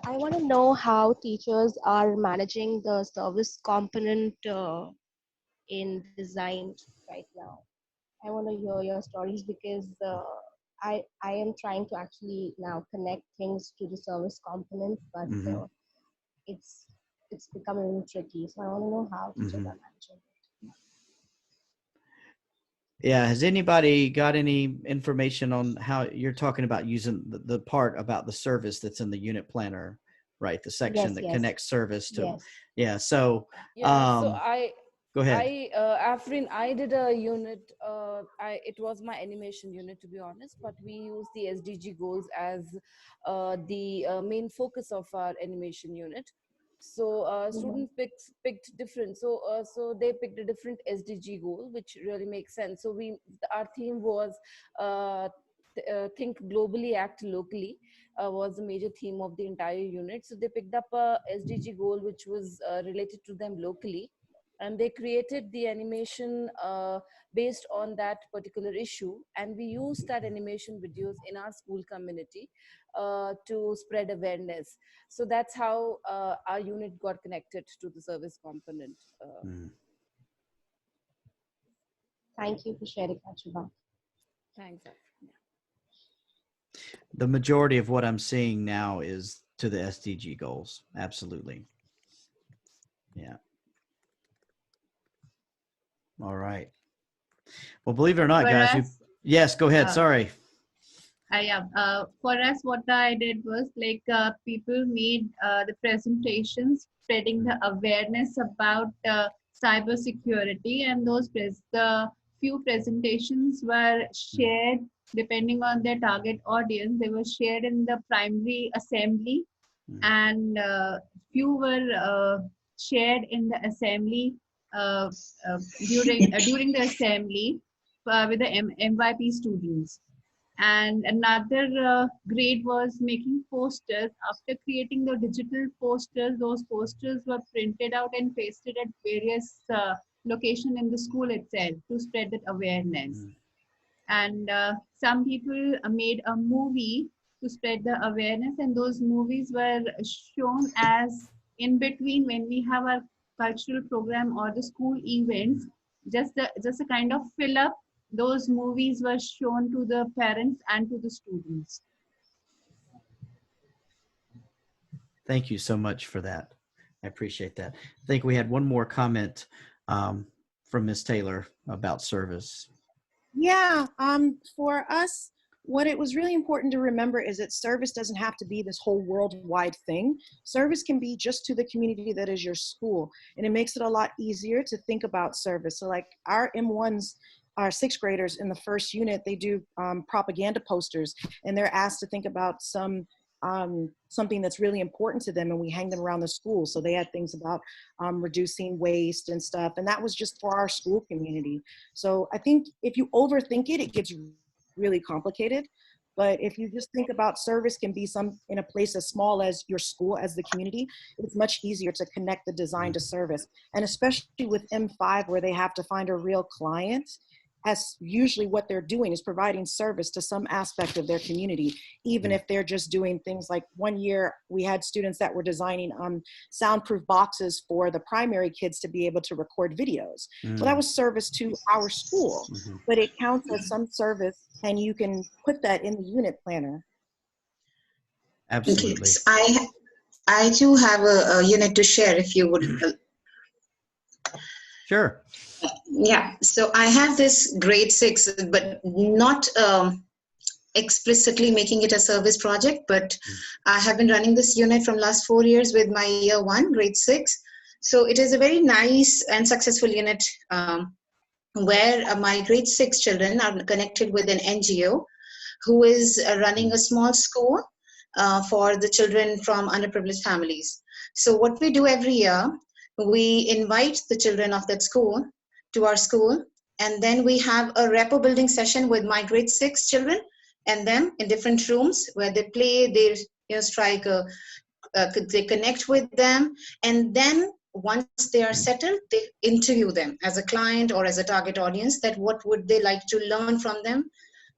I want to know how teachers are managing the service component in design right now. I want to hear your stories because I am trying to actually now connect things to the service component, but it's becoming a little tricky. So I want to know how teachers are managing it. Yeah, has anybody got any information on how you're talking about using the part about the service that's in the unit planner, right? The section that connects service to, so, so go ahead. Afrin, I did a unit, it was my animation unit, to be honest, but we use the SDG goals as the main focus of our animation unit. So students picked different, so they picked a different SDG goal, which really makes sense. So our theme was think globally, act locally, was the major theme of the entire unit. So they picked up a SDG goal which was related to them locally, and they created the animation based on that particular issue, and we used that animation videos in our school community to spread awareness. So that's how our unit got connected to the service component. Thank you for sharing that, Shubha. Thanks. The majority of what I'm seeing now is to the SDG goals. Absolutely. Yeah. All right. Well, believe it or not, guys. Yes, go ahead. Sorry. For us, what I did was like people made the presentations spreading the awareness about cybersecurity, and the few presentations were shared depending on their target audience. They were shared in the primary assembly, and few were shared in the assembly during the assembly with the MYP students. And another grade was making posters. After creating the digital posters, those posters were printed out and pasted at various locations in the school itself to spread that awareness. And some people made a movie to spread the awareness, and those movies were shown as in between when we have our cultural program or the school events, just a kind of fill up. Those movies were shown to the parents and to the students. Thank you so much for that. I appreciate that. I think we had one more comment from Ms. Taylor about service. Yeah, for us, what it was really important to remember is that service doesn't have to be this whole worldwide thing. Service can be just to the community that is your school, and it makes it a lot easier to think about service. So like our M1s, our sixth graders in the first unit, they do propaganda posters, and they're asked to think about something that's really important to them, and we hang them around the school. So they had things about reducing waste and stuff, and that was just for our school community. So I think if you overthink it, it gets really complicated. But if you just think about service can be in a place as small as your school, as the community, it's much easier to connect the design to service. And especially with M5, where they have to find a real client, as usually what they're doing is providing service to some aspect of their community, even if they're just doing things like one year we had students that were designing soundproof boxes for the primary kids to be able to record videos. So that was service to our school, but it counts as some service and you can put that in the unit planner. Absolutely. Okay. So I too have a unit to share if you would. Sure. Yeah, so I have this grade 6, but not explicitly making it a service project, but I have been running this unit from last 4 years with my year 1, grade 6. So it is a very nice and successful unit where my grade 6 children are connected with an NGO who is running a small school for the children from underprivileged families. So what we do every year, we invite the children of that school to our school, and then we have a rapport building session with my grade 6 children and them in different rooms where they play, they strike they connect with them, and then once they are settled, they interview them as a client or as a target audience, that what would they like to learn from them.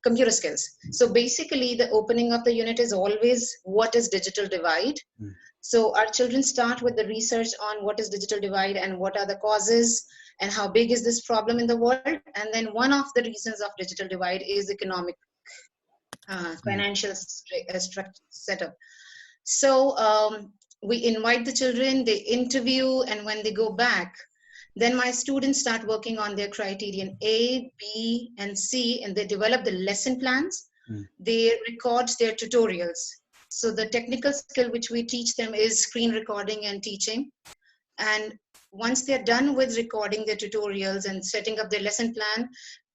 Computer skills. So basically the opening of the unit is always what is digital divide. So our children start with the research on what is digital divide and what are the causes and how big is this problem in the world. And then one of the reasons of digital divide is economic, financial setup. So we invite the children, they interview, and when they go back, then my students start working on their criterion A, B, and C, and they develop the lesson plans. They record their tutorials. So the technical skill which we teach them is screen recording and teaching. And once they're done with recording their tutorials and setting up their lesson plan,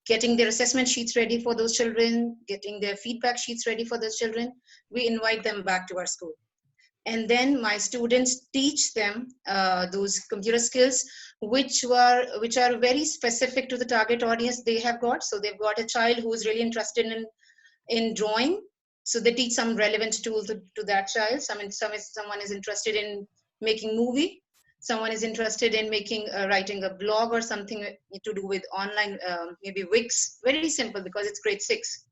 getting their assessment sheets ready for those children, getting their feedback sheets ready for those children, we invite them back to our school. And then my students teach them those computer skills, which are very specific to the target audience they have got. So they've got a child who is really interested in drawing. So they teach some relevant tools to that child. Someone is interested in making movie. Someone is interested in making writing a blog or something to do with online, maybe Wix. Very simple because it's grade 6.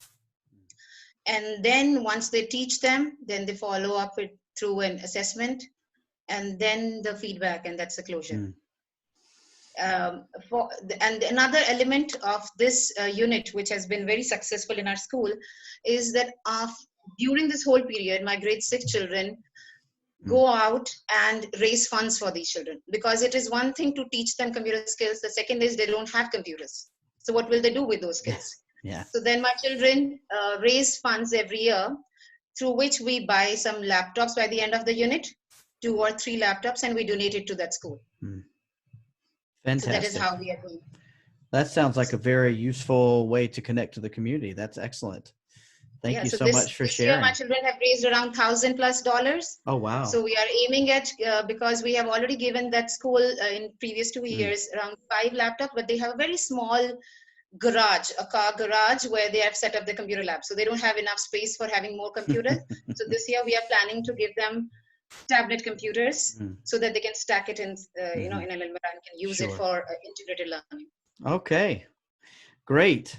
And then once they teach them, then they follow up with through an assessment, and then the feedback, and that's the closure. And another element of this unit, which has been very successful in our school, is that during this whole period, my grade 6 children go out and raise funds for these children, because it is one thing to teach them computer skills. The second is they don't have computers. So what will they do with those skills? Yeah. So then my children raise funds every year, through which we buy some laptops by the end of the unit, 2 or 3 laptops, and we donate it to that school. Fantastic. So that is how we are doing. That sounds like a very useful way to connect to the community. That's excellent. Thank you so much for sharing. This year, my children have raised around $1,000+. Oh, wow. So we are aiming at, because we have already given that school in previous 2 years around 5 laptops, but they have a very small garage, a car garage, where they have set up the computer lab. So they don't have enough space for having more computers. So this year we are planning to give them tablet computers so that they can stack it in, in an environment and can use it for integrated learning. Okay, great.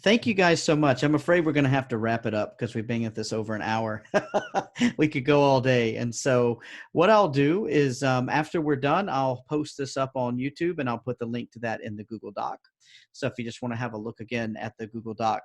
Thank you guys so much. I'm afraid we're going to have to wrap it up because we've been at this over an hour. We could go all day. And so what I'll do is after we're done, I'll post this up on YouTube and I'll put the link to that in the Google Doc. So if you just want to have a look again at the Google Doc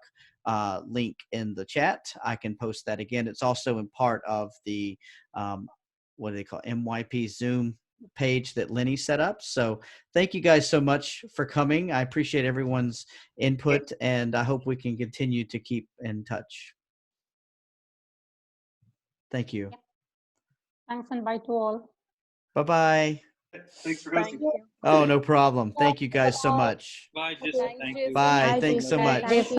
link in the chat, I can post that again. It's also in part of the, what do they call it? MYP Zoom page that Lenny set up. So thank you guys so much for coming. I appreciate everyone's input, and I hope we can continue to keep in touch. Thank you. Thanks, and bye to all. Bye-bye. Thanks for hosting. Oh, no problem. Thank you guys so much. Bye, Jason. Thank you. Bye. Thanks so much.